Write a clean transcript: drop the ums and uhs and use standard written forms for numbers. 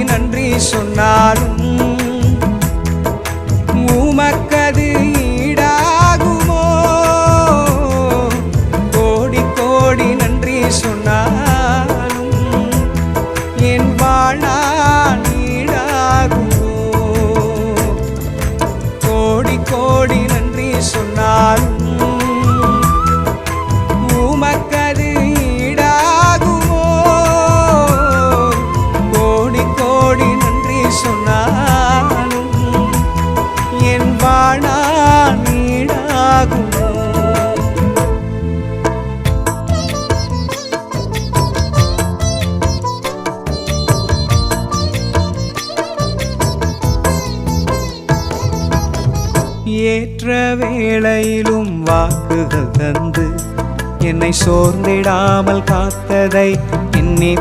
நன்றி சொன்னாலும் உமக்கது ஈடாகுமோ? கோடி கோடி நன்றி சொன்னாலும் என் வாழ்நாள் ஈடாகுமோ? கோடி கோடி நன்றி சொன்னாலும் உமக்கது ஈடாகுமோ? கோடி கோடி நன்றி சொன்னாலும் என் வாழ்நாள் ஈடாகுமோ? ஏற்ற வேளையிலும் வாக்குகள் தந்து என்னை சோர்ந்திடாமல் காத்ததை எண்ணி